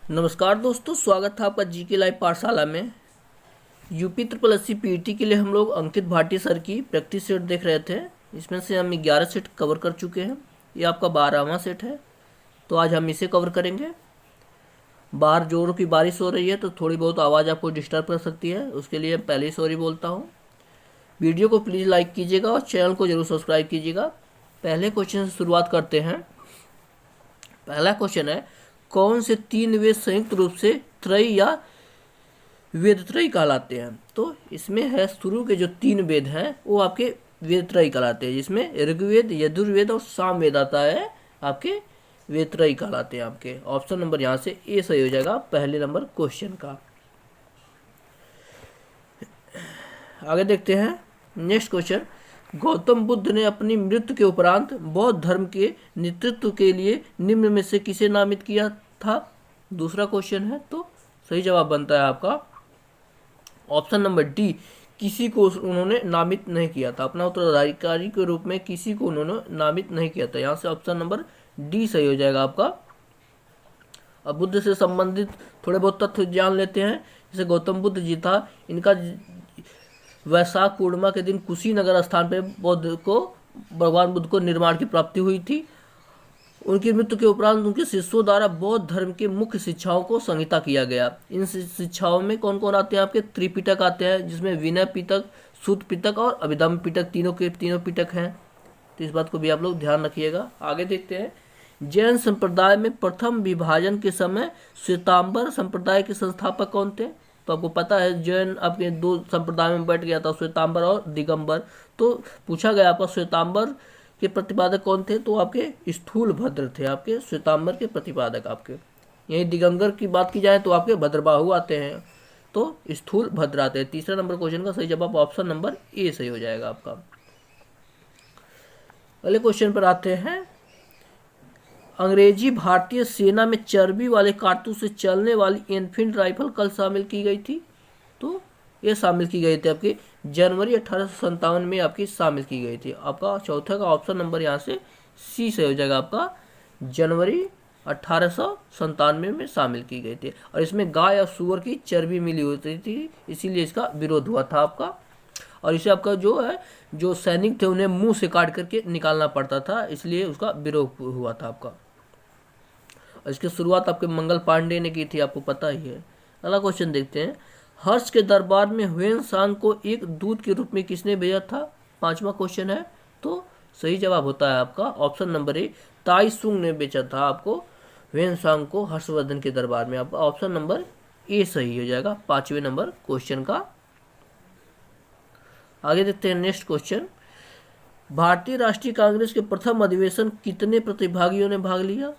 नमस्कार दोस्तों, स्वागत है आपका जीके लाइव पाठशाला में। यूपी ट्रिपल एससी पीईटी के लिए हम लोग अंकित भाटी सर की प्रैक्टिस सेट देख रहे थे। इसमें से हम 11 सेट कवर कर चुके हैं। ये आपका 12वां सेट है, तो आज हम इसे कवर करेंगे। बाहर जोरों की बारिश हो रही है तो थोड़ी बहुत आवाज़ आपको डिस्टर्ब कर सकती है, उसके लिए पहले ही सॉरी बोलता हूँ। वीडियो को प्लीज़ लाइक कीजिएगा और चैनल को जरूर सब्सक्राइब कीजिएगा। पहले क्वेश्चन से शुरुआत करते हैं। पहला क्वेश्चन है, कौन से 3 वेद संयुक्त रूप से त्रयी या वेदत्रयी कहलाते हैं? तो इसमें है शुरू के जो 3 वेद हैं वो आपके वेदत्रयी कहलाते हैं, जिसमें ऋग्वेद, यजुर्वेद और सामवेद आता है, आपके वेदत्रयी कहलाते हैं। आपके ऑप्शन नंबर यहाँ से ए सही हो जाएगा पहले नंबर क्वेश्चन का। आगे देखते हैं नेक्स्ट क्वेश्चन। गौतम बुद्ध ने अपनी मृत्यु के उपरांत बौद्ध धर्म के नेतृत्व के लिए निम्न में से किसे नामित किया था? दूसरा क्वेश्चन है, तो सही जवाब बनता है आपका ऑप्शन नंबर डी, किसी को उन्होंने नामित नहीं किया था। अपना उत्तराधिकारी के रूप में किसी को उन्होंने नामित नहीं किया था। यहाँ से ऑप्शन नंबर डी सही हो जाएगा आपका। अब बुद्ध से संबंधित थोड़े बहुत तथ्य जान लेते हैं। जैसे गौतम बुद्ध जी था, इनका वैशाख पूर्णिमा के दिन कुशीनगर स्थान पर भगवान बुद्ध को निर्माण की प्राप्ति हुई थी। उनकी मृत्यु के उपरांत उनके शिष्यों द्वारा बौद्ध धर्म के मुख्य शिक्षाओं को संहिता किया गया। इन शिक्षाओं में कौन कौन आते हैं? आपके त्रिपिटक आते हैं, जिसमें विनय पिटक, सूत पिटक और अभिधम्म पिटक तीनों पिटक हैं। तो इस बात को भी आप लोग ध्यान रखिएगा। आगे देखते हैं। जैन संप्रदाय में प्रथम विभाजन के समय श्वेतांबर संप्रदाय के संस्थापक कौन थे? तो आपको पता है जैन आपके 2 संप्रदाय में बैठ गया था, श्वेतांबर और दिगंबर। तो पूछा गया आपका श्वेतांबर के प्रतिपादक कौन थे? तो आपके स्थूल भद्र थे, आपके श्वेतांबर के प्रतिपादक। आपके यही दिगंबर की बात की जाए तो आपके भद्रबाहु आते हैं, तो स्थूल भद्र आते हैं। तीसरा नंबर क्वेश्चन का सही जवाब ऑप्शन नंबर ए सही हो जाएगा आपका। अगले क्वेश्चन पर आते हैं। अंग्रेजी भारतीय सेना में चर्बी वाले कारतूस से चलने वाली एनफील्ड राइफल कल शामिल की गई थी? तो ये शामिल की गई थी आपकी जनवरी 1857 में आपकी शामिल की गई थी। आपका चौथा का ऑप्शन नंबर यहाँ से सी से हो जाएगा आपका, जनवरी 1897 में शामिल की गई थी। और इसमें गाय और सुअर की चर्बी मिली होती थी, इसीलिए इसका विरोध हुआ था आपका। और इसे आपका जो सैनिक थे उन्हें मुंह से काट करके निकालना पड़ता था, इसलिए उसका विरोध हुआ था आपका। और इसकी शुरुआत आपके मंगल पांडे ने की थी, आपको पता ही है। अगला क्वेश्चन देखते हैं। हर्ष के दरबार में ह्वेन सांग को एक दूत के रूप में किसने भेजा था? 5वां क्वेश्चन है, तो सही जवाब होता है आपका ऑप्शन नंबर ए, ताई सुंग ने बेचा था आपको ह्वेन सांग को हर्षवर्धन के दरबार में। आपका ऑप्शन नंबर ए सही हो जाएगा 5वें नंबर क्वेश्चन का। आगे देखते हैं नेक्स्ट क्वेश्चन। भारतीय राष्ट्रीय कांग्रेस के प्रथम अधिवेशन कितने प्रतिभागियों ने भाग लिया?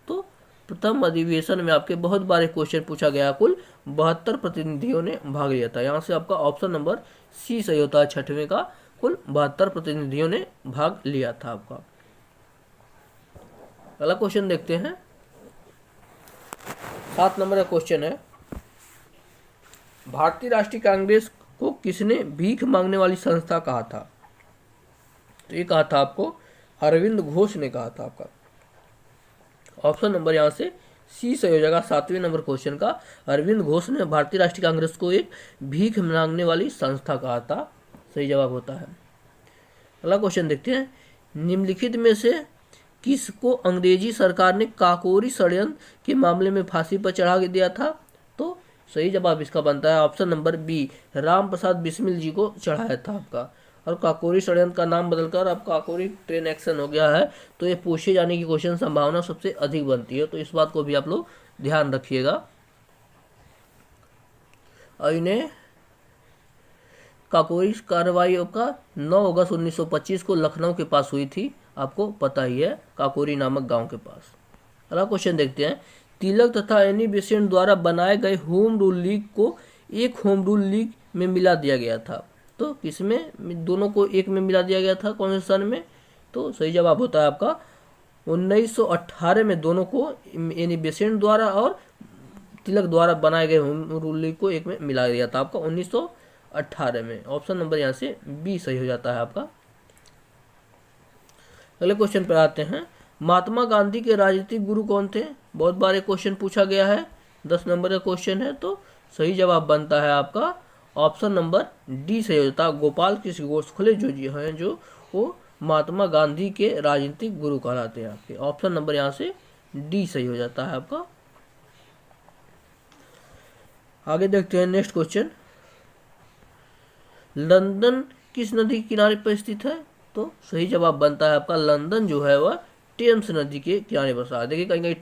तो प्रथम अधिवेशन में आपके बहुत बारे क्वेश्चन पूछा गया, कुल 72 प्रतिनिधियों ने भाग लिया था। यहाँ से आपका ऑप्शन नंबर सी सही होता है 6वें का, कुल 72 प्रतिनिधियों ने भाग लिया था आपका। अगला क्वेश्चन देखते हैं। 7 नंबर का क्वेश्चन है। भारतीय राष्ट्रीय कांग्रेस को किसने भीख मांगने वाली संस्था कहा था? तो ये कहा था आपको अरविंद घोष ने कहा था आपका। ऑप्शन नंबर यहाँ से सी सही हो जाएगा 7वें नंबर क्वेश्चन का। अरविंद घोष ने भारतीय राष्ट्रीय कांग्रेस को एक भीख मांगने वाली संस्था कहा था, सही जवाब होता है। अगला क्वेश्चन देखते हैं। निम्नलिखित में से किसको अंग्रेजी सरकार ने काकोरी षड्यंत्र के मामले में फांसी पर चढ़ा दिया था? तो सही जवाब इसका बनता है option number B, Ram Prasad Bismil जी को चढ़ाया था आपका। और काकोरी षड्यंत्र का नाम बदलकर अब काकोरी ट्रेन एक्शन हो गया है, तो ये पूछे जाने की क्वेश्चन संभावना सबसे अधिक बनती है, तो इस बात को भी आप लोग ध्यान रखिएगा। और इन्हें काकोरी कार्रवाई का 9 अगस्त 1925 को लखनऊ के पास हुई थी, आपको पता ही है, काकोरी नामक गांव के पास। अगला क्वेश्चन देखते हैं। तिलक तथा एनी बेसेंट द्वारा बनाए गए होम रूल लीग को एक होम रूल लीग में मिला दिया गया था। तो किसमें दोनों को एक में मिला दिया गया था, कौन से सन में? तो सही जवाब होता है आपका 1918 में दोनों को एनी बेसेंट द्वारा और तिलक द्वारा बनाए गए होम रूल लीग को एक में मिला दिया था आपका 1918 में। ऑप्शन नंबर यहाँ से बी सही हो जाता है आपका। अगले क्वेश्चन पर आते हैं। महात्मा गांधी के राजनीतिक गुरु कौन थे? बहुत बार क्वेश्चन पूछा गया है। 10 नंबर का क्वेश्चन है, तो सही जवाब बनता है आपका ऑप्शन नंबर डी सही होता है। गोपाल कृष्ण गोखले जो जी हैं, जो वो महात्मा गांधी के राजनीतिक गुरु कहलाते हैं आपके। ऑप्शन नंबर यहाँ से डी सही हो जाता है आपका। आगे देखते हैं नेक्स्ट क्वेश्चन। लंदन किस नदी के किनारे पर स्थित है? तो सही जवाब बनता है आपका लंदन जो है वह टेम्स नदी के किनारे बसा है। देखिए कहीं कहीं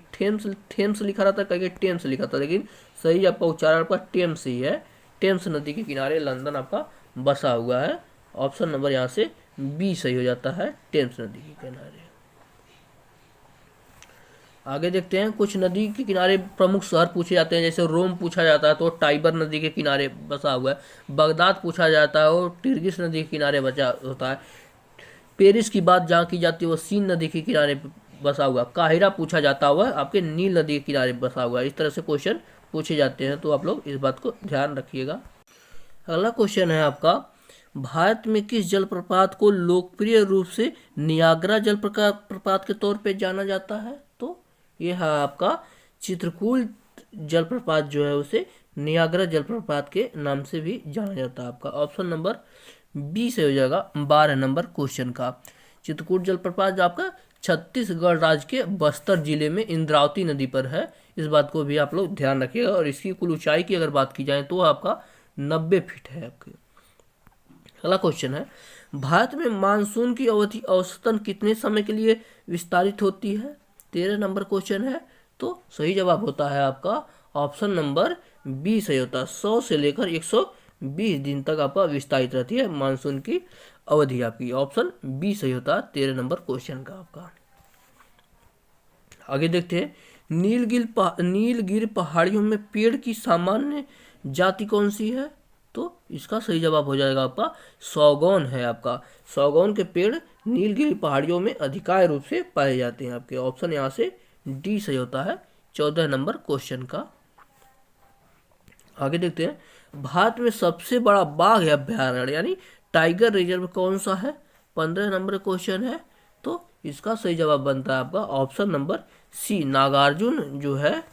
थेम्स लिखा रहता है, कहीं कहीं टेम्स लिखा था, लेकिन सही आपका उच्चारण आपका टेम्स ही है। टेम्स नदी के किनारे लंदन आपका बसा हुआ है। ऑप्शन नंबर यहाँ से बी सही हो जाता है, टेम्स नदी के किनारे। आगे देखते हैं कुछ नदी के किनारे प्रमुख शहर पूछे जाते हैं। जैसे रोम पूछा जाता है तो टाइबर नदी के किनारे बसा हुआ है। बगदाद पूछा जाता है वो टिर्गिस नदी के किनारे बचा होता है। पेरिस की बात जहाँ की जाती है वो सीन नदी के किनारे बसा हुआ। काहिरा पूछा जाता हुआ आपके नील नदी के किनारे बसा हुआ। इस तरह से क्वेश्चन पूछे जाते हैं, तो आप लोग इस बात को ध्यान रखिएगा। अगला क्वेश्चन है आपका, भारत में किस जलप्रपात को लोकप्रिय रूप से नियाग्रा जलप्रपात के तौर पे जाना जाता है? तो यह है आपका चित्रकूट जलप्रपात जो है उसे नियाग्रा जलप्रपात के नाम से भी जाना जाता है आपका। ऑप्शन नंबर बी से हो जाएगा 12 नंबर क्वेश्चन का। चित्रकूट जलप्रपात जो आपका छत्तीसगढ़ राज्य के बस्तर जिले में इंद्रावती नदी पर है। इस बात को भी आप लोग ध्यान रखिएगा। और इसकी कुल ऊंचाई की अगर बात की जाए तो आपका 90 फीट है आपके। अगला क्वेश्चन है, भारत में मानसून की अवधि औसतन कितने समय के लिए विस्तारित होती है? 13 नंबर क्वेश्चन है, तो सही जवाब होता है आपका ऑप्शन नंबर बी सही होता है। 100 से लेकर 120 दिन तक आपका विस्तारित रहती है मानसून की अवधि आपकी। ऑप्शन बी सही होता है 13 नंबर क्वेश्चन का आपका। आगे देखते हैं, नीलगिरी पहाड़ियों में पेड़ की सामान्य जाति कौन सी है? तो इसका सही जवाब हो जाएगा आपका सौगौन है आपका। सौगौन के पेड़ नीलगिरी पहाड़ियों में अधिकांश रूप से पाए जाते हैं आपके। ऑप्शन यहाँ से डी सही होता है 14 नंबर क्वेश्चन का। आगे देखते हैं, भारत में सबसे बड़ा बाघ अभ्यारण्य यानी टाइगर रिजर्व कौन सा है? 15 नंबर क्वेश्चन है, तो इसका सही जवाब बनता है आपका ऑप्शन नंबर सी, नागार्जुन जो है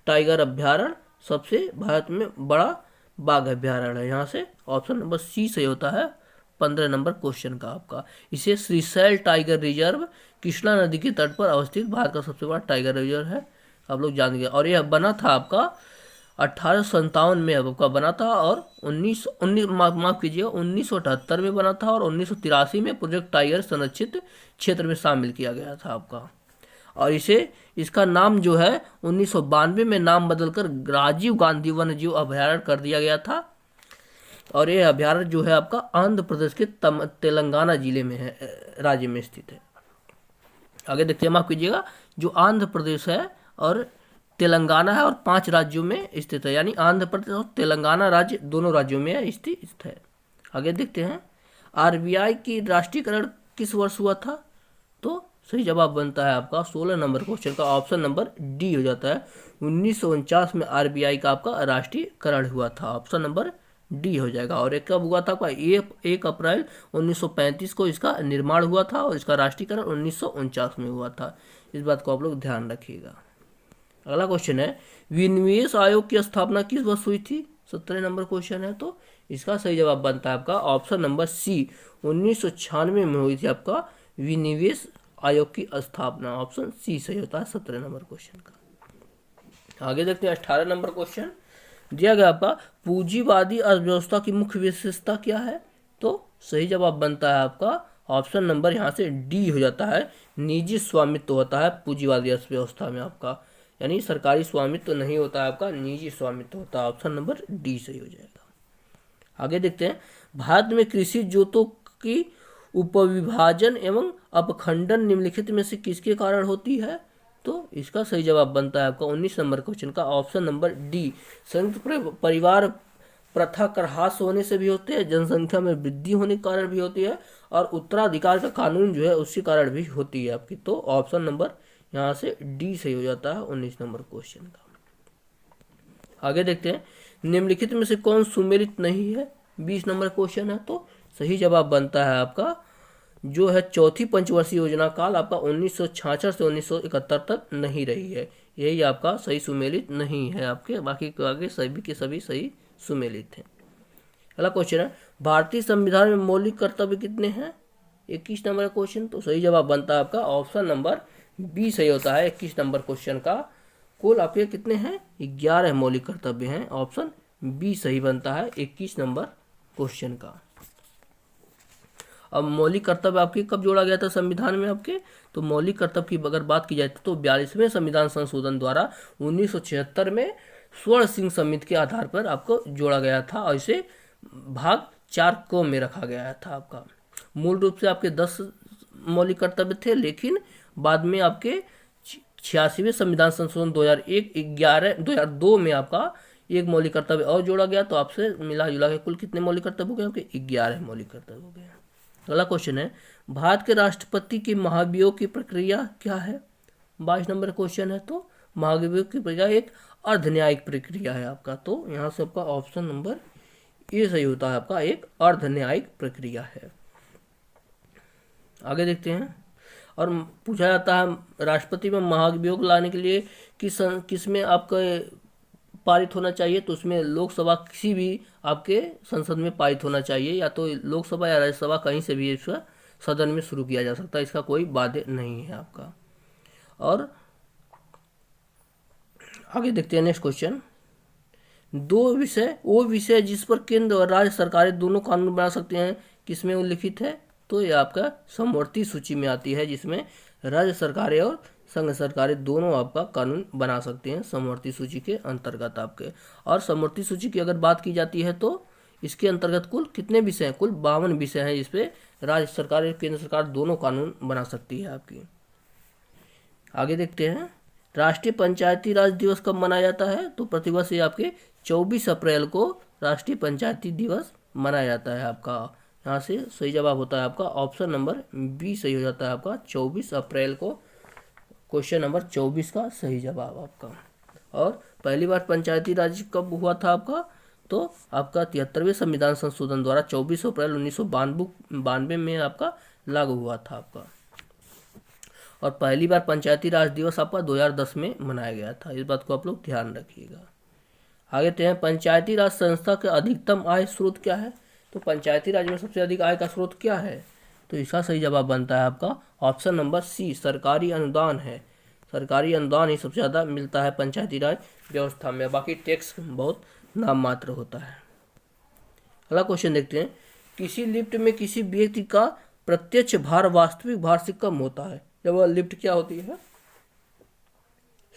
टाइगर अभ्यारण्य सबसे भारत में बड़ा बाघ अभ्यारण्य है। यहाँ से ऑप्शन नंबर सी सही होता है 15 नंबर क्वेश्चन का आपका। इसे श्रीशैल टाइगर रिजर्व कृष्णा नदी के तट पर अवस्थित भारत का सबसे बड़ा टाइगर रिजर्व है, आप लोग जान गए। और यह बना था आपका 1857 में आपका बना था, और 1978 में बना था, और 1983 में प्रोजेक्ट टाइगर संरक्षित क्षेत्र में शामिल किया गया था आपका। और इसका नाम जो है 1992 में नाम बदलकर राजीव गांधी वन्यजीव अभ्यारण्य कर दिया गया था। और यह अभ्यारण्य जो है आपका आंध्र प्रदेश के तेलंगाना जिले में है, राज्य में स्थित है। आगे देखते हैं, माफ कीजिएगा, जो आंध्र प्रदेश है और तेलंगाना है और 5 राज्यों में स्थित है, यानी आंध्र प्रदेश और तेलंगाना राज्य दोनों राज्यों में स्थित है। आगे देखते हैं, आरबीआई की राष्ट्रीयकरण किस वर्ष हुआ था? तो सही जवाब बनता है आपका 16 नंबर क्वेश्चन का। ऑप्शन नंबर डी हो जाता है 1949 में आरबीआई का आपका राष्ट्रीयकरण हुआ था। ऑप्शन नंबर डी हो जाएगा। और एक कब हुआ था आपका? 1 अप्रैल 1935 को इसका निर्माण हुआ था, और इसका राष्ट्रीयकरण 1949 में हुआ था। इस बात को आप लोग ध्यान रखिएगा। अगला क्वेश्चन है, विनिवेश आयोग की स्थापना किस वर्ष हुई थी? 17 नंबर क्वेश्चन है, तो इसका सही जवाब बनता है आपका ऑप्शन नंबर सी, 1996 में हुई थी आपका विनिवेश आयोग की स्थापना। ऑप्शन सी सही होता है 17 नंबर क्वेश्चन का। आगे देखते हैं 18 नंबर क्वेश्चन दिया गया आपका, पूंजीवादी अर्थव्यवस्था की मुख्य विशेषता क्या है? तो सही जवाब बनता है आपका ऑप्शन नंबर यहाँ से डी हो जाता है, निजी स्वामित्व होता है पूंजीवादी अर्थव्यवस्था में आपका, यानी सरकारी स्वामित्व नहीं होता है आपका, निजी स्वामित्व होता है। ऑप्शन नंबर डी सही हो जाएगा। आगे देखते हैं, भारत में कृषि जोतों की उपविभाजन एवं अपखंडन निम्नलिखित में से किसके कारण होती है? तो इसका सही जवाब बनता है आपका 19 नंबर क्वेश्चन का। ऑप्शन नंबर डी, संयुक्त परिवार प्रथा का ह्रास होने से भी होते हैं, जनसंख्या में वृद्धि होने के कारण भी होती है, और उत्तराधिकार का कानून जो है उसके कारण भी होती है आपकी। तो ऑप्शन नंबर यहाँ से डी सही हो जाता है 19 नंबर क्वेश्चन का। आगे देखते हैं, निम्नलिखित में से कौन सुमेलित नहीं है? 20 नंबर क्वेश्चन है, तो सही जवाब बनता है आपका जो है चौथी पंचवर्षीय योजना काल आपका 1966 से 1971 तक नहीं रही है, यही आपका सही सुमेलित नहीं है आपके, बाकी के आगे सभी के सभी सही सुमेलित हैं। अगला क्वेश्चन है, भारतीय संविधान में मौलिक कर्तव्य कितने हैं? 21 नंबर क्वेश्चन। तो सही जवाब बनता है आपका ऑप्शन नंबर बी सही होता है। 21 नंबर क्वेश्चन का कुल आपके कितने हैं? 11 मौलिक कर्तव्य हैं। ऑप्शन बी सही बनता है 21 नंबर क्वेश्चन का। अब मौलिक कर्तव्य आपके कब जोड़ा गया था संविधान में आपके? तो मौलिक कर्तव्य की अगर बात की जाए तो 42वें संविधान संशोधन द्वारा 1976 में स्वर्ण सिंह समिति के आधार पर आपको जोड़ा गया था और इसे भाग 4 को में रखा गया था आपका। मूल रूप से आपके 10 मौलिक कर्तव्य थे, लेकिन बाद में आपके 86वें संविधान संशोधन 2002 में आपका एक मौलिक कर्तव्य और जोड़ा गया, तो आपसे मिला जुला के कुल कितने मौलिक कर्तव्य हो गए आपके? 11 मौलिक कर्तव्य हो गए। अगला क्वेश्चन है, भारत के राष्ट्रपति की महाभियोग की प्रक्रिया क्या है? 22 नंबर क्वेश्चन है। तो महाभियोग की प्रक्रिया एक अर्ध न्यायिक प्रक्रिया है आपका। तो यहाँ से आपका ऑप्शन नंबर ए सही होता है आपका, एक अर्ध न्यायिक प्रक्रिया है। आगे देखते हैं, और पूछा जाता है राष्ट्रपति में महाभियोग लाने के लिए किस में आपका पारित होना चाहिए? तो उसमें लोकसभा किसी भी आपके संसद में पारित होना चाहिए, या तो लोकसभा या राज्यसभा कहीं से भी इसका सदन में शुरू किया जा सकता है, इसका कोई बाध्य नहीं है आपका। और आगे देखते हैं नेक्स्ट क्वेश्चन, वो विषय जिस पर केंद्र और राज्य सरकारें दोनों कानून बना सकते हैं किसमें उल्लिखित है? तो ये आपका समवर्ती सूची में आती है, जिसमें राज्य सरकारें और संघ सरकारें दोनों आपका कानून बना सकते हैं समवर्ती सूची के अंतर्गत आपके। और समवर्ती सूची की अगर बात की जाती है तो इसके अंतर्गत कुल कितने विषय हैं? कुल 52 विषय हैं, जिसपे राज्य सरकार और केंद्र सरकार दोनों कानून बना सकती है आपकी। आगे देखते हैं, राष्ट्रीय पंचायती राज दिवस कब मनाया जाता है? तो प्रतिवर्ष ये आपके 24 अप्रैल को राष्ट्रीय पंचायती दिवस मनाया जाता है आपका। यहाँ से सही जवाब होता है आपका ऑप्शन नंबर बी सही हो जाता है आपका, 24 अप्रैल को क्वेश्चन नंबर 24 का सही जवाब आपका। और पहली बार पंचायती राज कब हुआ था आपका? तो आपका 73वें संविधान संशोधन द्वारा 24 अप्रैल 1992 में आपका लागू हुआ था आपका। और पहली बार पंचायती राज दिवस आपका 2010 में मनाया गया था, इस बात को आप लोग ध्यान रखिएगा। आगे देखते हैं, पंचायती राज संस्था का अधिकतम आय स्रोत क्या है? तो पंचायती राज में सबसे अधिक आय का स्रोत क्या है? तो इसका सही जवाब बनता है आपका ऑप्शन नंबर सी, सरकारी अनुदान है। सरकारी अनुदान ही सबसे ज़्यादा मिलता है पंचायती राज व्यवस्था में, बाकी टैक्स बहुत नाम मात्र होता है। अगला क्वेश्चन देखते हैं, किसी लिफ्ट में किसी व्यक्ति का प्रत्यक्ष भार वास्तविक भार से कम होता है, जब वह लिफ्ट क्या होती है?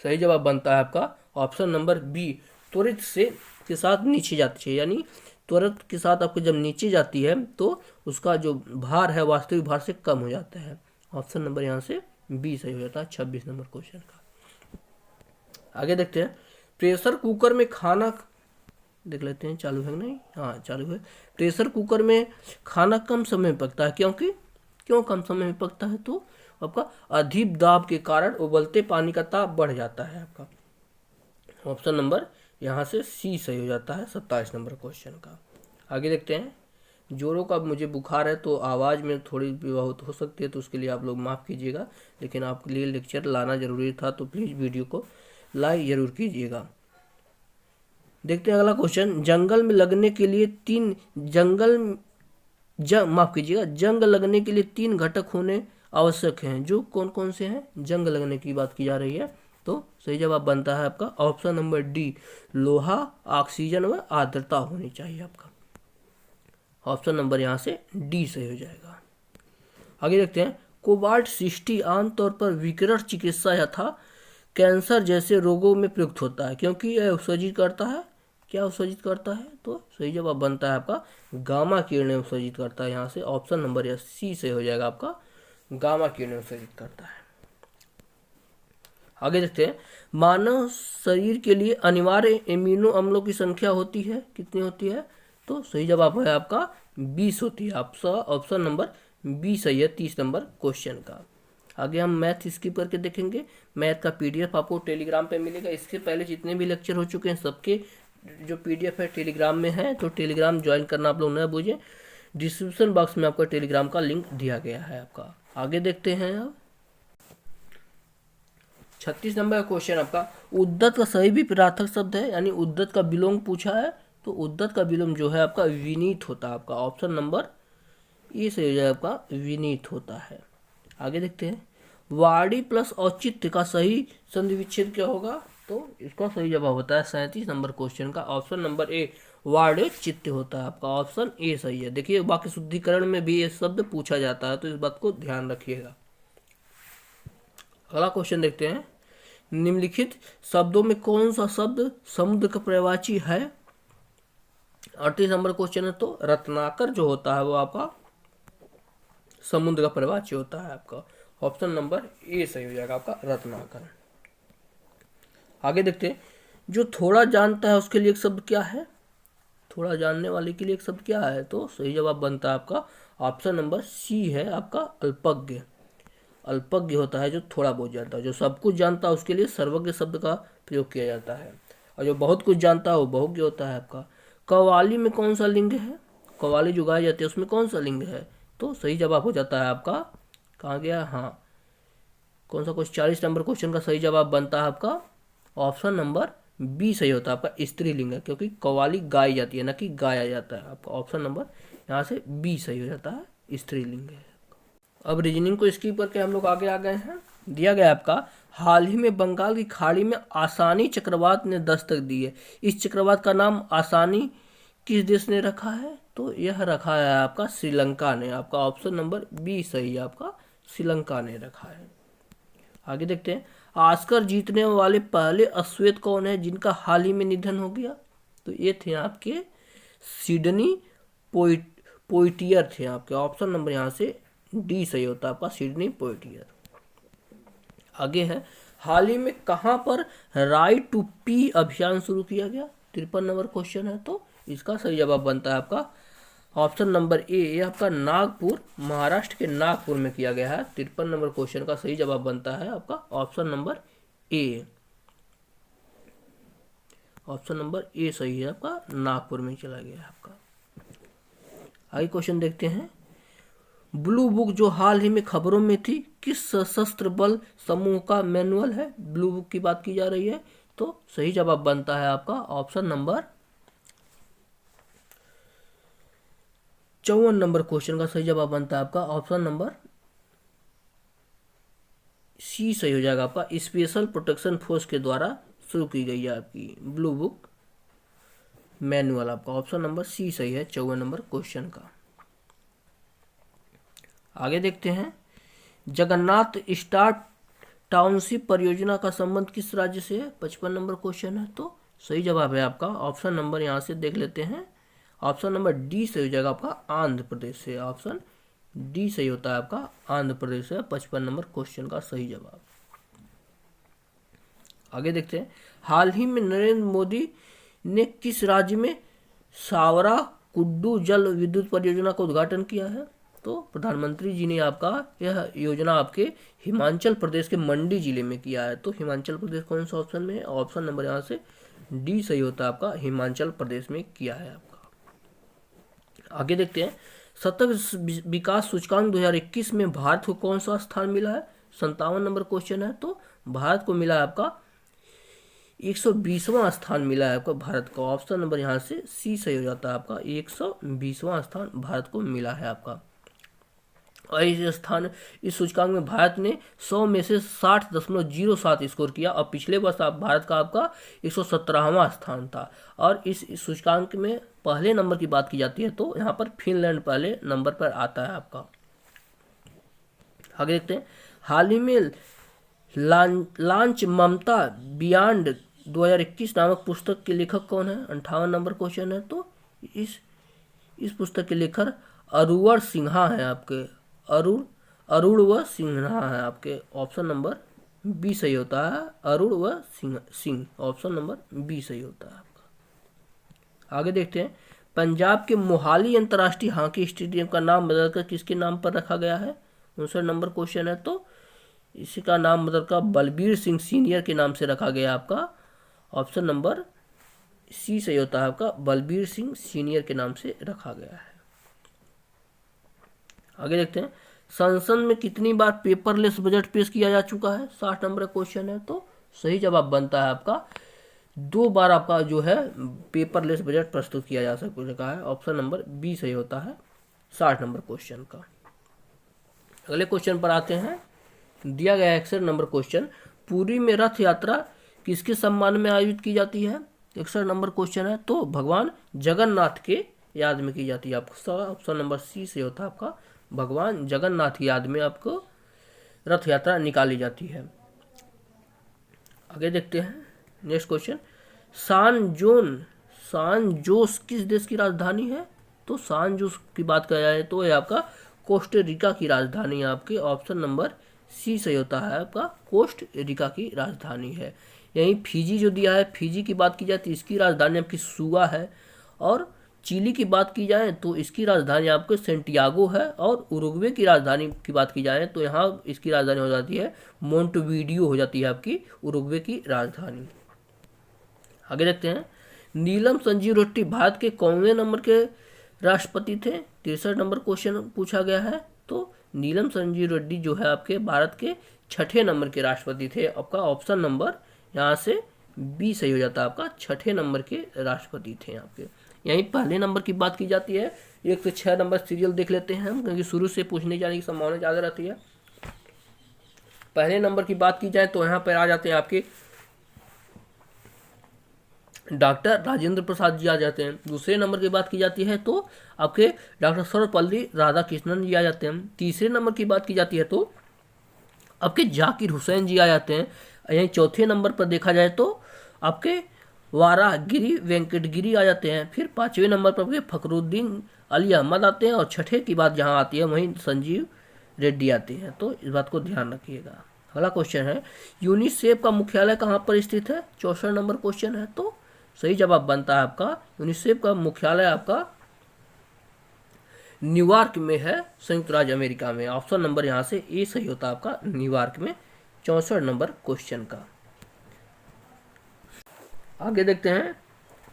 सही जवाब बनता है आपका ऑप्शन नंबर बी, त्वरित से के साथ नीचे जाती है, यानी त्वरित के साथ आपको जब नीचे जाती है तो उसका जो भार है वास्तविक भार से कम हो जाता है। ऑप्शन नंबर यहाँ से बी सही हो जाता है 26 नंबर क्वेश्चन का। आगे देखते हैं, प्रेशर कुकर में खाना देख लेते हैं चालू है नहीं, हाँ चालू है। प्रेशर कुकर में खाना कम समय में पकता है, क्यों कम समय में पकता है? तो आपका अधिक दाब के कारण उबलते पानी का ताप बढ़ जाता है आपका। ऑप्शन नंबर यहाँ से सी सही हो जाता है 27 नंबर क्वेश्चन का। आगे देखते हैं, जोरों का मुझे बुखार है तो आवाज़ में थोड़ी बहुत हो सकती है, तो उसके लिए आप लोग माफ़ कीजिएगा, लेकिन आपके लिए लेक्चर लाना ज़रूरी था, तो प्लीज़ वीडियो को लाइक ज़रूर कीजिएगा। देखते हैं अगला क्वेश्चन, जंगल में लगने के लिए जंग लगने के लिए 3 घटक होने आवश्यक हैं, जो कौन कौन से हैं? जंग लगने की बात की जा रही है, तो सही जवाब बनता है आपका ऑप्शन नंबर डी, लोहा, ऑक्सीजन व आर्द्रता होनी चाहिए आपका। ऑप्शन नंबर यहाँ से डी सही हो जाएगा। आगे देखते हैं, कोबाल्ट 60 आमतौर पर विकिरण चिकित्सा यथा कैंसर जैसे रोगों में प्रयुक्त होता है, क्योंकि यह उत्सर्जित करता है। क्या उत्सर्जित करता है? तो सही जवाब बनता है आपका गामा किरणें उत्सर्जित करता है। यहाँ से ऑप्शन नंबर या सी से हो जाएगा आपका, गामा किरणें उत्सर्जित करता है। आगे देखते हैं, मानव शरीर के लिए अनिवार्य एमिनो अम्लों की संख्या होती है, कितनी होती है? तो सही जवाब है आपका 20 होती है। ऑप्शन नंबर बी सही है 30 नंबर क्वेश्चन का। आगे हम मैथ स्किप करके देखेंगे। मैथ का पीडीएफ आपको टेलीग्राम पे मिलेगा। इसके पहले जितने भी लेक्चर हो चुके हैं सबके जो पीडीएफ है टेलीग्राम में है, तो टेलीग्राम ज्वाइन करना आप लोग न भूलें। डिस्क्रिप्शन बॉक्स में आपका टेलीग्राम का लिंक दिया गया है आपका। आगे देखते हैं अब 36 नंबर का क्वेश्चन आपका, उद्दत का सही विपरीतार्थक शब्द है, यानी उद्दत का विलोम पूछा है, तो उद्दत का विलोम जो है आपका विनीत होता है। आपका ऑप्शन नंबर ए सही हो जाएगा, आपका विनीत होता है। आगे देखते हैं, वाणी प्लस औचित्य का सही संधि विच्छेद क्या होगा, तो इसका सही जवाब होता है 37 नंबर क्वेश्चन का ऑप्शन नंबर ए, वाणिज्यित्य होता है। आपका ऑप्शन ए सही है। देखिए वाक्य शुद्धिकरण में भी ये शब्द पूछा जाता है, तो इस बात को ध्यान रखिएगा। अगला क्वेश्चन देखते हैं, निम्नलिखित शब्दों में कौन सा शब्द समुद्र का पर्यायवाची है। 38 नंबर क्वेश्चन है, तो रत्नाकर जो होता है वो आपका समुद्र का पर्यायवाची होता है। आपका ऑप्शन नंबर ए सही हो जाएगा, आपका रत्नाकर। आगे देखते हैं, जो थोड़ा जानता है उसके लिए एक शब्द क्या है, थोड़ा जानने वाले के लिए एक शब्द क्या है, तो सही जवाब बनता है आपका ऑप्शन नंबर सी है, आपका अल्पज्ञ। अल्पज्ञ होता है जो थोड़ा बहुत जानता है, जो सब कुछ जानता है उसके लिए सर्वज्ञ शब्द का प्रयोग किया जाता है, और जो बहुत कुछ जानता है वो बहुज्ञ होता है। आपका कव्वाली में कौन सा लिंग है, कव्वाली जो गाई जाती है उसमें कौन सा लिंग है, तो सही जवाब हो जाता है आपका, कहाँ गया, हाँ कौन सा क्वेश्चन, 40 नंबर क्वेश्चन का सही जवाब बनता है आपका ऑप्शन नंबर बी सही होता है, आपका स्त्रीलिंग है, क्योंकि कव्वाली गाई जाती है ना कि गाया जाता है। आपका ऑप्शन नंबर यहाँ से बी सही हो जाता है, स्त्रीलिंग है। अब रीजनिंग को स्किप करके हम लोग आगे आ गए हैं। दिया गया आपका, हाल ही में बंगाल की खाड़ी में आसानी चक्रवात ने दस्तक दी है। इस चक्रवात का नाम आसानी किस देश ने रखा है, तो यह रखा है आपका श्रीलंका ने। आपका ऑप्शन नंबर बी सही है, आपका श्रीलंका ने रखा है। आगे देखते हैं, ऑस्कर जीतने वाले पहले अश्वेत कौन है जिनका हाल ही में निधन हो गया, तो ये थे आपके सिडनी पोइटियर थे। आपके ऑप्शन नंबर यहाँ से डी सही होता है, आपका सिडनी पोइटियर। आगे है, हाल ही में कहाँ पर राइट टू पी अभियान शुरू किया गया, 53 नंबर क्वेश्चन है, तो इसका सही जवाब बनता है आपका ऑप्शन नंबर ए, ये आपका नागपुर, महाराष्ट्र के नागपुर में किया गया है। 53 नंबर क्वेश्चन का सही जवाब बनता है आपका option number A, option number A सही है, आपका नागपुर में चला गया है आपका। आगे क्वेश्चन देखते हैं, ब्लू बुक जो हाल ही में खबरों में थी किस सशस्त्र बल समूह का मैनुअल है, ब्लू बुक की बात की जा रही है, तो सही जवाब बनता है आपका ऑप्शन नंबर 54 नंबर क्वेश्चन का सही जवाब बनता है आपका ऑप्शन नंबर सी सही हो जाएगा, आपका स्पेशल प्रोटेक्शन फोर्स के द्वारा शुरू की गई है आपकी ब्लू बुक मैनुअल। आपका ऑप्शन नंबर सी सही है 54 नंबर क्वेश्चन का। आगे देखते हैं, जगन्नाथ स्टार टाउनशिप परियोजना का संबंध किस राज्य से है, 55 नंबर क्वेश्चन है, तो सही जवाब है आपका ऑप्शन नंबर यहाँ से देख लेते हैं, ऑप्शन नंबर डी सही हो जाएगा, आपका आंध्र प्रदेश से। ऑप्शन डी सही होता है आपका आंध्र प्रदेश से, 55 नंबर क्वेश्चन का सही जवाब। आगे देखते हैं, हाल ही में नरेंद्र मोदी ने किस राज्य में सावरा कुड्डू जल विद्युत परियोजना का उद्घाटन किया है, तो प्रधानमंत्री जी ने आपका यह योजना आपके हिमाचल प्रदेश के मंडी जिले में किया है। तो हिमाचल प्रदेश कौन सा ऑप्शन में है, ऑप्शन नंबर यहाँ से डी सही होता है, आपका हिमाचल प्रदेश में किया है आपका। आगे देखते हैं, सतत विकास सूचकांक 2021 में भारत को कौन सा स्थान मिला है, 57 नंबर क्वेश्चन है, तो भारत को मिला है आपका 120वां स्थान मिला है आपका भारत को। ऑप्शन नंबर यहाँ से सी सही हो जाता है, आपका 120वां स्थान भारत को मिला है आपका। और इस सूचकांक में भारत ने 100 में से 60.07 स्कोर किया, और पिछले वर्ष भारत का आपका 117वां स्थान था। और इस सूचकांक में पहले नंबर की बात की जाती है तो यहाँ पर फिनलैंड पहले नंबर पर आता है आपका। आगे देखते हैं, हाल ही में लॉन्च ममता बियॉन्ड 2021 नामक पुस्तक के लेखक कौन है, 58 नंबर क्वेश्चन है, तो इस पुस्तक के लेखक अरुण सिन्हा है आपके, अरुण व सिन्हा है आपके। ऑप्शन नंबर बी सही होता है, अरुण व सिंह, ऑप्शन नंबर बी सही होता है आपका। आगे देखते हैं, पंजाब के मोहाली अंतर्राष्ट्रीय हॉकी स्टेडियम का नाम बदलकर किसके नाम पर रखा गया है, 59 नंबर क्वेश्चन है, तो इसका नाम बदलकर बलबीर सिंह सीनियर के नाम से रखा गया आपका। ऑप्शन नंबर सी सही होता है आपका, बलबीर सिंह सीनियर के नाम से रखा गया है। आगे देखते हैं, संसद में कितनी बार पेपरलेस बजट पेश किया जा चुका है? 60 नंबर का क्वेश्चन है। तो सही जवाब बनता है आपका 2 बार आपका जो है पेपरलेस बजट प्रस्तुत किया जा सका है। ऑप्शन नंबर बी सही होता है 60 नंबर क्वेश्चन का। अगले क्वेश्चन पर आते हैं। दिया गया 61 नंबर क्वेश्चन, पुरी में रथ यात्रा किसके सम्मान में आयोजित की जाती है? 61 नंबर क्वेश्चन है। तो भगवान जगन्नाथ के याद में की जाती है। आपको ऑप्शन नंबर सी से होता है आपका भगवान जगन्नाथ की याद में आपको रथ यात्रा निकाली जाती है। आगे देखते हैं नेक्स्ट क्वेश्चन, सान जोस किस देश की राजधानी है? तो सान जोस की बात करा जाए तो ये आपका कोस्टारिका की राजधानी है। आपके ऑप्शन नंबर सी सही होता है आपका कोस्टारिका की राजधानी है। यहीं फिजी जो दिया है, फिजी की बात की जाए तो इसकी राजधानी आपकी सुआ है। और चिली की बात की जाए तो इसकी राजधानी आपके सेंटियागो है। और उरुग्वे की राजधानी की बात की जाए तो यहाँ इसकी राजधानी हो जाती है मोंटेवीडियो हो जाती है आपकी उरुग्वे की राजधानी। आगे देखते हैं, नीलम संजीव रेड्डी भारत के कौनवें नंबर के राष्ट्रपति थे? 63 नंबर क्वेश्चन पूछा गया है। तो नीलम संजीव रेड्डी जो है आपके भारत के 6ठे नंबर के राष्ट्रपति थे। आपका ऑप्शन नंबर यहाँ से बी सही हो जाता है आपका 6ठे नंबर के राष्ट्रपति थे आपके। यहीं पहले नंबर की बात की जाती है। 1 से 6 नंबर सीरियल देख लेते हैं हम, क्योंकि शुरू से पूछने जाने की संभावना ज़्यादा रहती है। पहले नंबर की बात की जाए तो यहाँ पर आ जाते हैं आपके डॉक्टर राजेंद्र प्रसाद जी आ जाते हैं। दूसरे नंबर की बात की जाती है तो आपके डॉक्टर सर्वपल्ली राधाकृष्णन जी आ जाते हैं। तीसरे नंबर की बात की जाती है तो आपके जाकिर हुसैन जी आ जाते हैं। यहीं चौथे नंबर पर देखा जाए तो आपके वारागिरी वेंकटगिरी आ जाते हैं। फिर 5वें नंबर पर आपके फखरुद्दीन अली अहमद आते हैं। और 6ठे की बात जहाँ आती है वहीं संजीव रेड्डी आते हैं। तो इस बात को ध्यान रखिएगा। अगला क्वेश्चन है, यूनिसेफ का मुख्यालय कहाँ पर स्थित है? 64 नंबर क्वेश्चन है। तो सही जवाब बनता है आपका यूनिसेफ का मुख्यालय आपका न्यूयॉर्क में है, संयुक्त राज्य अमेरिका में। ऑप्शन नंबर यहाँ से ए सही होता है आपका न्यूयॉर्क में। 64 नंबर क्वेश्चन का। आगे देखते हैं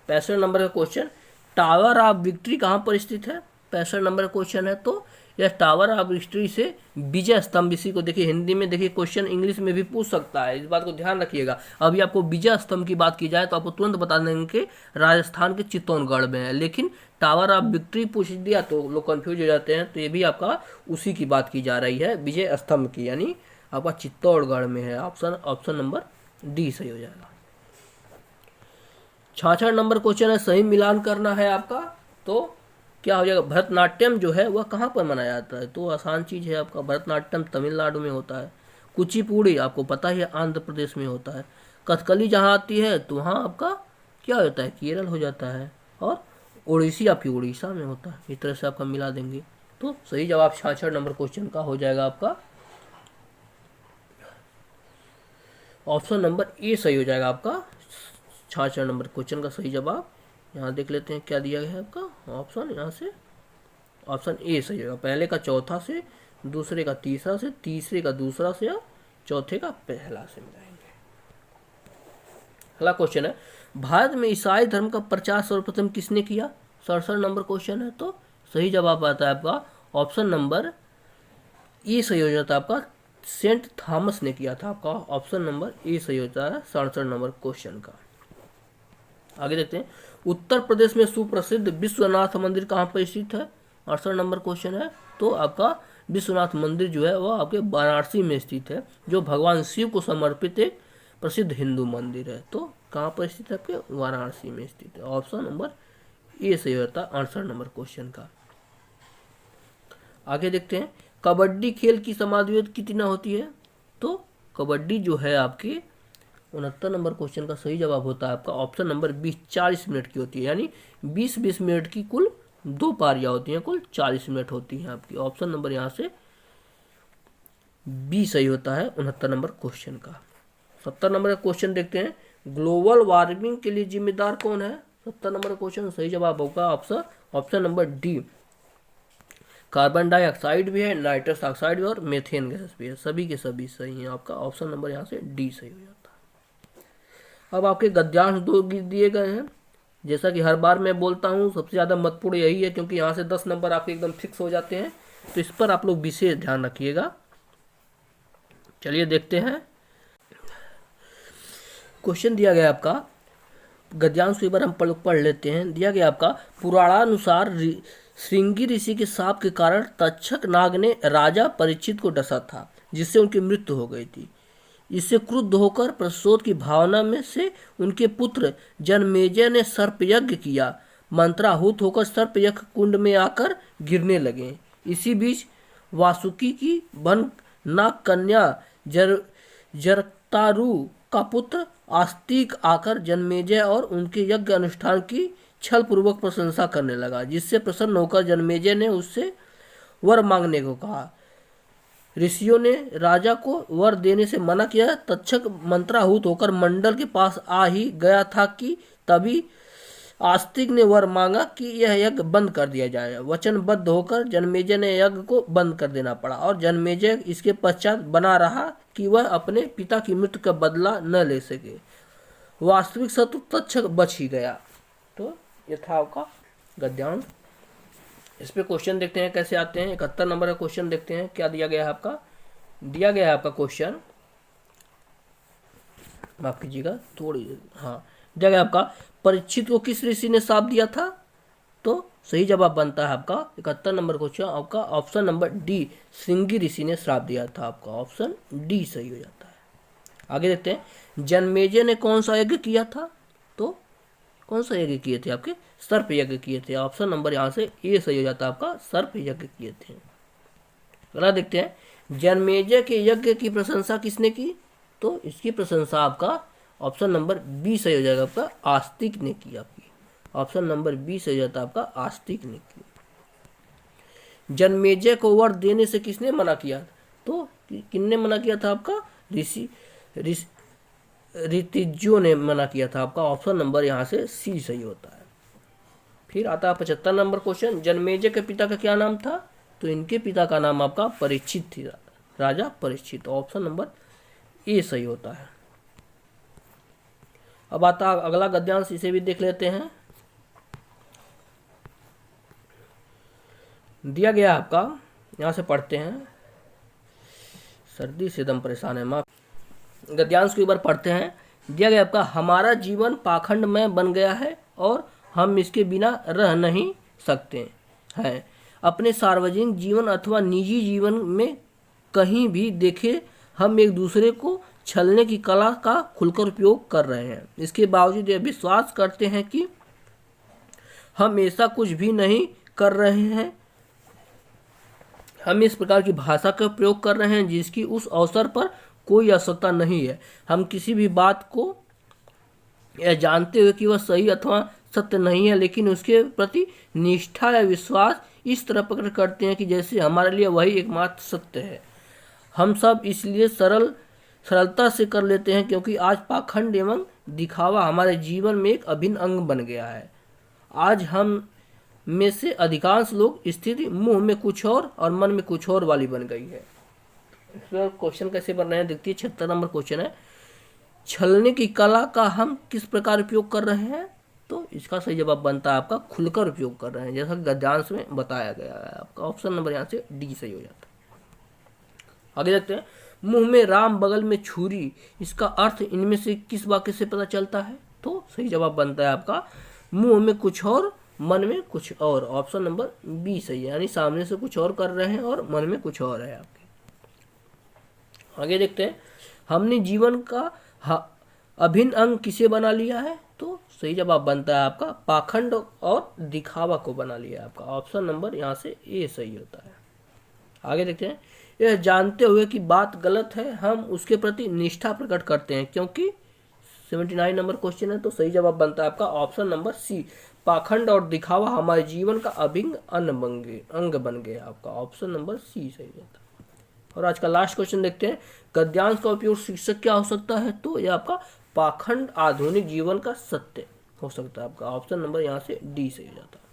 65 नंबर का क्वेश्चन, टावर ऑफ विक्ट्री कहाँ पर स्थित है? 65 नंबर का क्वेश्चन है। तो यह टावर ऑफ विक्ट्री से विजय स्तंभ, इसी को देखिए हिंदी में देखिए क्वेश्चन इंग्लिश में भी पूछ सकता है, इस बात को ध्यान रखिएगा। अभी आपको विजय स्तंभ की बात की जाए तो आपको तुरंत बता देंगे कि राजस्थान के चित्तौड़गढ़ में है, लेकिन टावर ऑफ विक्ट्री पूछ दिया तो लोग कंफ्यूज हो जाते हैं। तो ये भी आपका उसी की बात की जा रही है, विजय स्तंभ की, यानी आपका चित्तौड़गढ़ में है। ऑप्शन नंबर डी सही हो जाएगा। 66 नंबर क्वेश्चन है, सही मिलान करना है आपका। तो क्या हो जाएगा, भरतनाट्यम जो है वह कहाँ पर मनाया जाता है? तो आसान चीज़ है आपका, भरतनाट्यम तमिलनाडु में होता है। कुचिपुड़ी आपको पता ही है आंध्र प्रदेश में होता है। कथकली जहाँ आती है तो वहाँ आपका क्या होता है, केरल हो जाता है। और ओडिसी आपकी उड़ीसा में होता है। इस तरह से आपका मिला देंगे। तो सही जवाब 66 नंबर क्वेश्चन का हो जाएगा आपका ऑप्शन नंबर ए सही हो जाएगा आपका 66 नंबर क्वेश्चन का सही जवाब। यहाँ देख लेते हैं क्या दिया गया है आपका ऑप्शन, यहाँ से ऑप्शन ए सही होगा। पहले का चौथा से, दूसरे का तीसरा से, तीसरे का दूसरा से और चौथे का पहला से मिलाएंगे। अगला क्वेश्चन है, भारत में ईसाई धर्म का प्रचार सर्वप्रथम किसने किया? 67 नंबर क्वेश्चन है। तो सही जवाब आता है आपका ऑप्शन नंबर ए सही हो जाता है आपका सेंट थॉमस ने किया था। आपका ऑप्शन नंबर ए सही होता है 67 नंबर क्वेश्चन का। आगे देखते हैं, उत्तर प्रदेश में सुप्रसिद्ध विश्वनाथ मंदिर कहाँ पर स्थित है? 68 नंबर क्वेश्चन है। तो आपका विश्वनाथ मंदिर जो है वह आपके वाराणसी में स्थित है, जो भगवान शिव को समर्पित एक प्रसिद्ध हिंदू मंदिर है। तो कहाँ पर स्थित है? आपके वाराणसी में स्थित है। ऑप्शन नंबर ए सही होता है 68 नंबर क्वेश्चन का। आगे देखते हैं, कबड्डी खेल की समाधिवत कितना होती है? तो कबड्डी जो है आपकी 69 नंबर क्वेश्चन का सही जवाब होता है आपका ऑप्शन नंबर 20, 40 मिनट की होती है। यानी 20-20 मिनट की कुल 2 पारियां होती हैं, कुल 40 मिनट होती हैं आपकी। ऑप्शन नंबर यहाँ से बी सही होता है 69 नंबर क्वेश्चन का। 70 नंबर का क्वेश्चन देखते हैं, ग्लोबल वार्मिंग के लिए जिम्मेदार कौन है? 70 नंबर क्वेश्चन सही जवाब होगा option number D. Carbon dioxide भी है, नाइट्रस ऑक्साइड भी और मेथेन गैस भी है, सभी के सभी सही हैं। आपका ऑप्शन नंबर यहाँ से डी सही हो जाता है। अब आपके गद्यांश 2 दिए गए हैं। जैसा कि हर बार मैं बोलता हूँ सबसे ज़्यादा महत्वपूर्ण यही है, क्योंकि यहाँ से 10 नंबर आपके एकदम फिक्स हो जाते हैं। तो इस पर आप लोग विशेष ध्यान रखिएगा। चलिए देखते हैं, क्वेश्चन दिया गया आपका गद्यांश को एक बार हम पढ़ लेते हैं। दिया गया आपका पुराणानुसार श्रृंगी ऋषि के शाप के कारण तक्षक नाग ने राजा परीक्षित को डसा था, जिससे उनकी मृत्यु हो गई थी। इससे क्रुद्ध होकर प्रतिशोध की भावना में से उनके पुत्र जनमेजय ने सर्पयज्ञ किया। मंत्राहूत होकर सर्पयज्ञ कुंड में आकर गिरने लगे। इसी बीच वासुकी की वन नाग कन्या जरतारु का पुत्र आस्तिक आकर जन्मेजय और उनके यज्ञ अनुष्ठान की छल पूर्वक प्रशंसा करने लगा, जिससे प्रसन्न होकर जन्मेजय ने उससे वर मांगने को कहा। ऋषियों ने राजा को वर देने से मना किया। तक्षक मंत्राहूत होकर मंडल के पास आ ही गया था कि तभी आस्तिक ने वर मांगा कि यह यज्ञ बंद कर दिया जाए। वचनबद्ध होकर जन्मेजय ने यज्ञ को बंद कर देना पड़ा और जन्मेजय इसके पश्चात बना रहा कि वह अपने पिता की मृत्यु का बदला न ले सके। वास्तविक शत्रु तक्षक बच ही गया। तो यह था आपका गद्यांश। इस पे क्वेश्चन देखते हैं कैसे आते हैं। 71 नंबर का क्वेश्चन देखते हैं, क्या दिया गया है आपका। दिया गया है आपका क्वेश्चन, माफ कीजिएगा थोड़ी, हाँ, दिया गया आपका परीक्षित को किस ऋषि ने शाप दिया था। तो सही जवाब बनता है आपका 71 नंबर क्वेश्चन आपका ऑप्शन नंबर डी, श्रृंगी ऋषि ने श्राप दिया था। आपका ऑप्शन डी सही हो जाता है। आगे देखते हैं, जन्मेजय ने कौन सा यज्ञ किया था। तो कौन सा यज्ञ किए थे आपके, सर्प यज्ञ किए थे। ऑप्शन नंबर यहाँ से ए सही हो जाता है आपका, सर्प यज्ञ किए थे। अगला देखते हैं, जन्मेजय के यज्ञ की प्रशंसा किसने की। तो इसकी प्रशंसा आपका ऑप्शन नंबर बी सही हो जाएगा आपका, आस्तिक ने की। आपकी ऑप्शन नंबर बी सही हो जाता है आपका, आस्तिक ने की। जन्मेजय को वर देने से किसने मना किया। तो किसने मना किया था आपका, ऋतिज्यो ने मना किया था। आपका ऑप्शन नंबर यहाँ से सी सही होता है। फिर आता है 75 नंबर क्वेश्चन, जन्मेजय के पिता का क्या नाम था। तो इनके पिता का नाम आपका परीक्षित थी, राजा परीक्षित। ऑप्शन नंबर ए सही होता है। अब आता है अगला गद्यांश, इसे भी देख लेते हैं। दिया गया आपका, यहां से पढ़ते हैं, सर्दी से दम परेशान है माँ। गद्यांश को एक बार पढ़ते हैं। दिया गया आपका, हमारा जीवन पाखंडमय बन गया है और हम इसके बिना रह नहीं सकते हैं। अपने सार्वजनिक जीवन अथवा निजी जीवन में कहीं भी देखे हम एक दूसरे को छलने की कला का खुलकर उपयोग कर रहे हैं। इसके बावजूद यह विश्वास करते हैं कि हम ऐसा कुछ भी नहीं कर रहे हैं। हम इस प्रकार की भाषा का प्रयोग कर रहे हैं जिसकी उस अवसर पर कोई आवश्यकता नहीं है। हम किसी भी बात को यह जानते हुए कि वह सही अथवा सत्य नहीं है, लेकिन उसके प्रति निष्ठा या विश्वास इस तरह प्रकट करते हैं कि जैसे हमारे लिए वही एकमात्र सत्य है। हम सब इसलिए सरलता से कर लेते हैं क्योंकि आज पाखंड एवं दिखावा हमारे जीवन में एक अभिन्न अंग बन गया है। आज हम में से अधिकांश लोग स्थिति मुंह में कुछ और मन में कुछ और वाली बन गई है। क्वेश्चन कैसे बन रहे हैं देखिए, 76 नंबर क्वेश्चन है, छलने की कला का हम किस प्रकार उपयोग कर रहे हैं। तो इसका सही जवाब बनता है आपका खुलकर उपयोग कर रहे हैं, जैसा गद्यांश में बताया गया है। आपका ऑप्शन नंबर यहाँ से डी सही हो जाता है। आगे देखते हैं, मुंह में राम बगल में छुरी, इसका अर्थ इनमें से किस वाक्य से पता चलता है। तो सही जवाब बनता है आपका मुंह में कुछ और मन में कुछ और। ऑप्शन नंबर बी सही है, यानी सामने से कुछ और कर रहे हैं और मन में कुछ और है आपके। आगे देखते हैं, हमने जीवन का अभिन्न अंग किसे बना लिया है। तो सही जवाब बनता है आपका पाखंड और दिखावा को बना लिया है। आपका ऑप्शन नंबर यहाँ से ए सही होता है। आगे देखते हैं, यह जानते हुए कि बात गलत है हम उसके प्रति निष्ठा प्रकट करते हैं क्योंकि 79 नंबर क्वेश्चन है। तो सही जवाब बनता है आपका ऑप्शन नंबर सी, पाखंड और दिखावा हमारे जीवन का अभिन्न अंग बन गए। आपका ऑप्शन नंबर सी सही होता है। और आज का लास्ट क्वेश्चन देखते हैं, गद्यांश का उपयोग शिक्षक क्या हो सकता है। तो यह आपका पाखंड आधुनिक जीवन का सत्य हो सकता है। आपका ऑप्शन नंबर यहाँ से डी सही हो जाता है।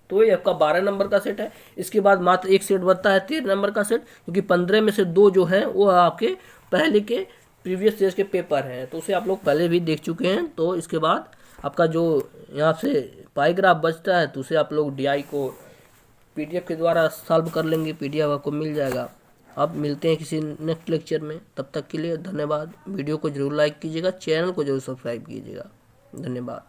तो ये आपका 12 नंबर का सेट है। इसके बाद मात्र एक सेट बनता है 13 नंबर का सेट, क्योंकि 15 में से 2 जो हैं वो आपके पहले के प्रीवियस ईयर के पेपर हैं, तो उसे आप लोग पहले भी देख चुके हैं। तो इसके बाद आपका जो यहाँ से पाईग्राफ बचता है तो उसे आप लोग DI को PDF के द्वारा सॉल्व कर लेंगे, PDF आपको मिल जाएगा। अब मिलते हैं किसी नेक्स्ट लेक्चर में, तब तक के लिए धन्यवाद। वीडियो को जरूर लाइक कीजिएगा, चैनल को जरूर सब्सक्राइब कीजिएगा। धन्यवाद।